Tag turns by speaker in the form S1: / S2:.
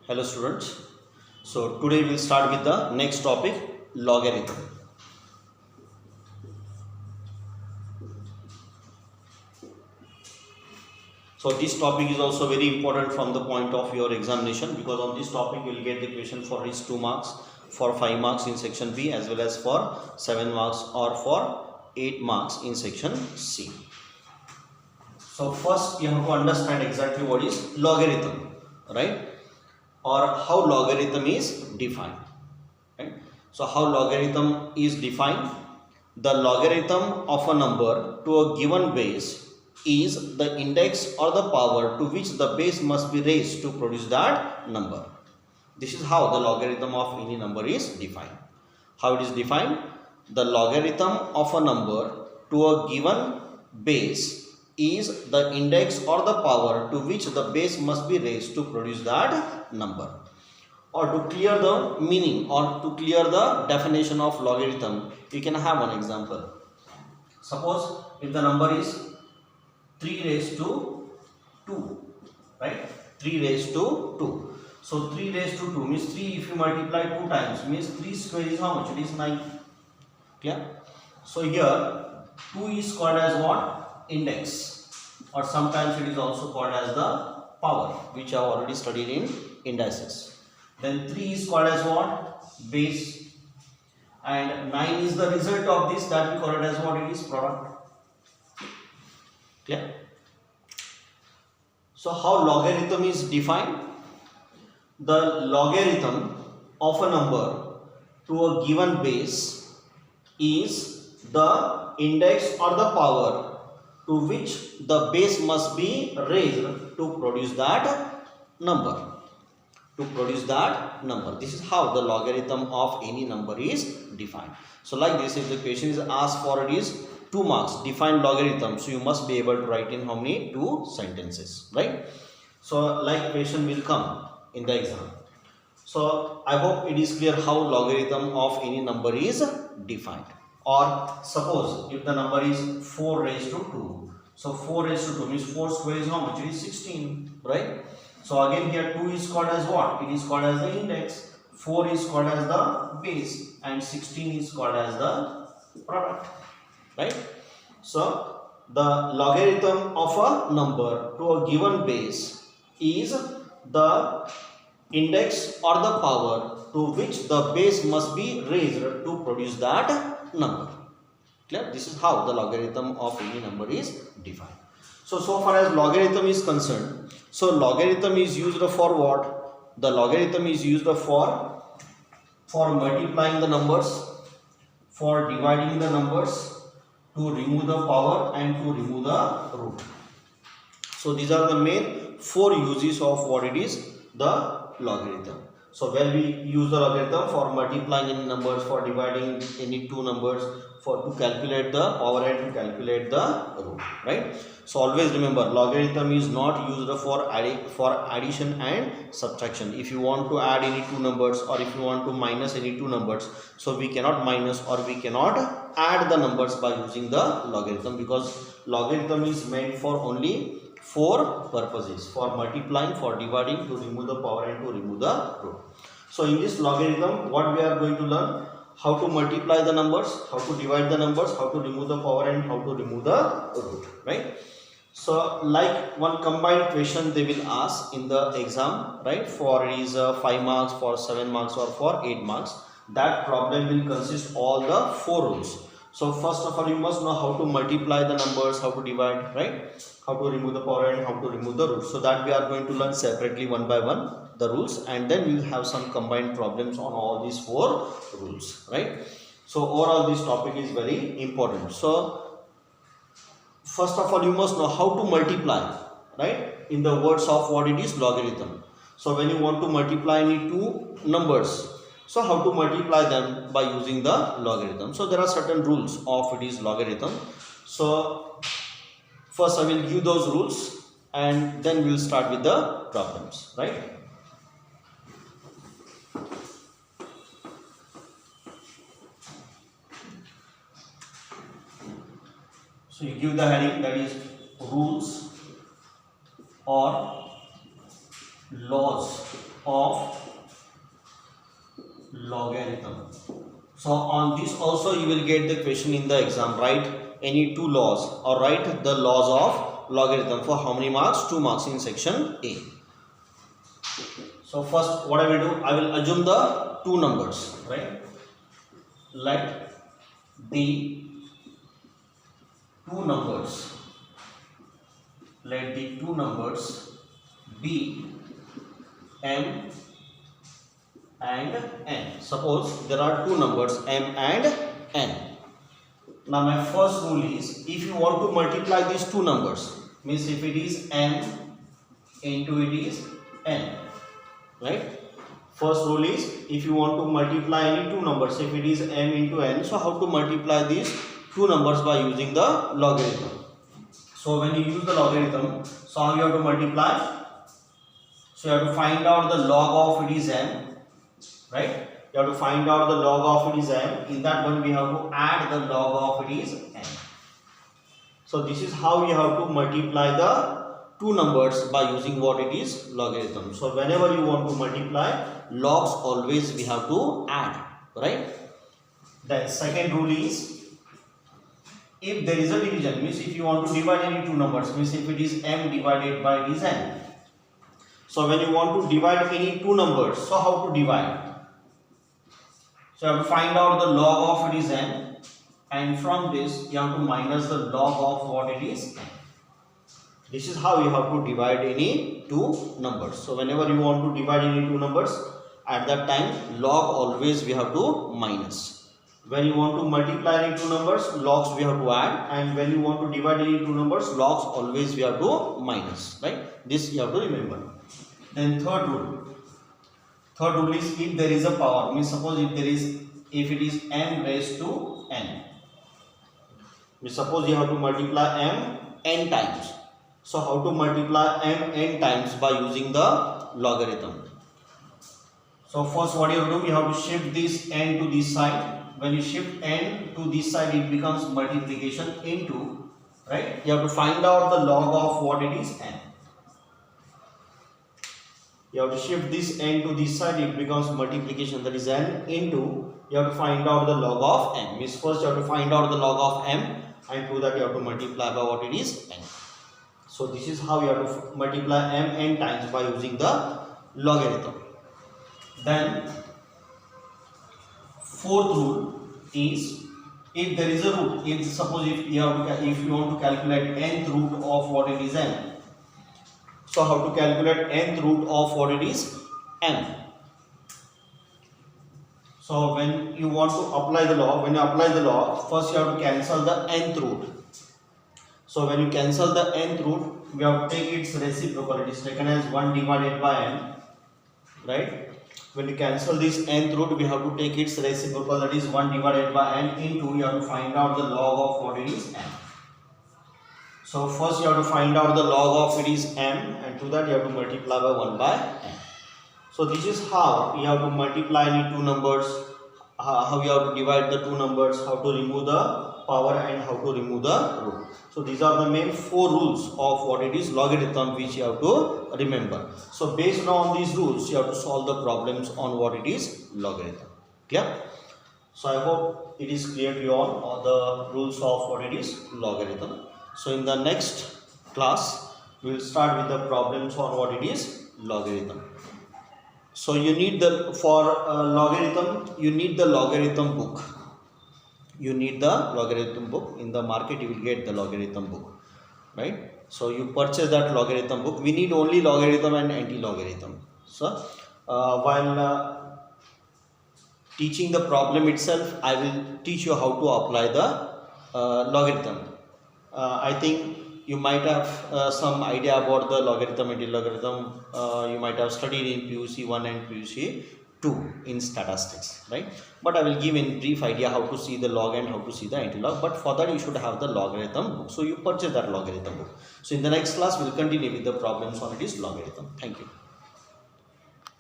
S1: Hello students. So today we'll start with the next topic, logarithm. So this topic is also very important from the point of your examination, because on this topic you will get the question for each 2 marks, for 5 marks in section B, as well as for 7 marks or for 8 marks in section C. So first you have to understand exactly what is logarithm, right? Or how logarithm is defined. Right? So how logarithm is defined? The logarithm of a number to a given base is the index or the power to which the base must be raised to produce that number. This is how the logarithm of any number is defined. How it is defined? The logarithm of a number to a given base is the index or the power to which the base must be raised to produce that number. Or to clear the meaning or to clear the definition of logarithm, you can have one example. Suppose if the number is 3 raised to 2, right? 3 raised to 2. So 3 raised to 2 means 3, if you multiply 2 times, means 3 square is how much? It is 9. Clear? So here 2 is called as what? Index, or sometimes it is also called as the power, which I have already studied in indices. Then 3 is called as what? Base. And 9 is the result of this, that we call it as what? It is product. Clear? So how logarithm is defined? The logarithm of a number to a given base is the index or the power to which the base must be raised to produce that number. This is how the logarithm of any number is defined. So like this, if the question is asked for, it is 2 marks, define logarithm, so you must be able to write in how many? 2 sentences, right? So like question will come in the exam. So I hope it is clear how logarithm of any number is defined. Or suppose if the number is 4 raised to 2, so 4 raised to 2 means 4 square is how much? It is 16, right? So again here 2 is called as what? It is called as the index, 4 is called as the base, and 16 is called as the product, right? So the logarithm of a number to a given base is the index or the power to which the base must be raised to produce that number. Clear? This is how the logarithm of any number is defined. So far as logarithm is concerned, so logarithm is used for what? The logarithm is used for multiplying the numbers, for dividing the numbers, to remove the power, and to remove the root. So these are the main 4 uses of what it is, the logarithm. So when we use the logarithm for multiplying any numbers, for dividing any 2 numbers, for to calculate the power and to calculate the root, right? So always remember, logarithm is not used for addition and subtraction. If you want to add any 2 numbers, or if you want to minus any 2 numbers, so we cannot minus or we cannot add the numbers by using the logarithm, because logarithm is meant for only 4 purposes: for multiplying, for dividing, to remove the power, and to remove the root. So in this logarithm, what we are going to learn? How to multiply the numbers, how to divide the numbers, how to remove the power, and how to remove the root, right? So like one combined question they will ask in the exam, right? For is 5 marks, for 7 marks, or for 8 marks. That problem will consist all the 4 rules. So first of all, you must know how to multiply the numbers, how to divide, right? How to remove the power and how to remove the root. So that we are going to learn separately one by one the rules, and then we will have some combined problems on all these 4 rules, right? So overall this topic is very important. So first of all, you must know how to multiply, right? In the words of what it is, logarithm. So when you want to multiply any 2 numbers, so how to multiply them? By using the logarithm. So there are certain rules of it is logarithm. So first I will give those rules, and then we will start with the problems, right? So you give the heading, that is rules or laws of logarithm. So on this also you will get the question in the exam. Write any two laws or write the laws of logarithm. For how many marks? 2 marks in section A. So first what I will do, I will assume the two numbers, right? Let the two numbers be m and n. Suppose there are two numbers m and n. Now my first rule is, if you want to multiply these two numbers, means if it is m into it is n, right? First rule is, if you want to multiply any two numbers, if it is m into n, so how to multiply these two numbers? By using the logarithm. So when you use the logarithm, so how you have to multiply? So you have to find out the log of it is m, right? You have to find out the log of it is m. In that one we have to add the log of it is n. So this is how you have to multiply the two numbers by using what it is logarithm. So whenever you want to multiply, logs always we have to add, right? Then second rule is, if there is a division, means if you want to divide any two numbers, means if it is m divided by it is n. So when you want to divide any two numbers, so how to divide? So you have to find out the log of it is n, and from this you have to minus the log of what it is n. This is how you have to divide any two numbers. So whenever you want to divide any two numbers, at that time log always we have to minus. When you want to multiply any two numbers, logs we have to add, and when you want to divide any two numbers, logs always we have to minus, right? This you have to remember. Then third rule is, if there is a power, means suppose if it is m raised to n, means suppose you have to multiply m n times. So how to multiply m n times? By using the logarithm. So first what you have to do, you have to shift this n to this side. When you shift n to this side, it becomes multiplication into, right? You have to find out the log of what it is n. You have to shift this n to this side, it becomes multiplication, that is n into, you have to find out the log of m. Means first you have to find out the log of m, and to that you have to multiply by what it is n. So this is how you have to multiply m n times by using the logarithm. Then fourth rule is, if there is a root, if suppose if you want to calculate nth root of what it is n, so how to calculate nth root of what it is m? So when you want to apply the law, first you have to cancel the nth root. So when you cancel the nth root, we have to take its reciprocal. It is taken as 1 divided by n, right? When you cancel this nth root, we have to take its reciprocal, that is 1 divided by n into, you have to find out the log of what it is m. So first you have to find out the log of it is m, and to that you have to multiply by 1 by n. So this is how you have to multiply any two numbers, how you have to divide the two numbers, how to remove the power, and how to remove the root. So these are the main 4 rules of what it is logarithm, which you have to remember. So based on these rules, you have to solve the problems on what it is logarithm. Clear? So I hope it is clear to you all the rules of what it is logarithm. So in the next class, we will start with the problems on what it is logarithm. So you need logarithm, you need the logarithm book. You need the logarithm book. In the market you will get the logarithm book, right? So you purchase that logarithm book. We need only logarithm and anti-logarithm. So while teaching the problem itself, I will teach you how to apply the logarithm. I think you might have some idea about the logarithm, anti-logarithm. You might have studied in PUC 1 and PUC 2 in statistics, right? But I will give in brief idea how to see the log and how to see the anti-log. But for that you should have the logarithm book. So you purchase that logarithm book. So in the next class we will continue with the problems on it is logarithm. Thank you.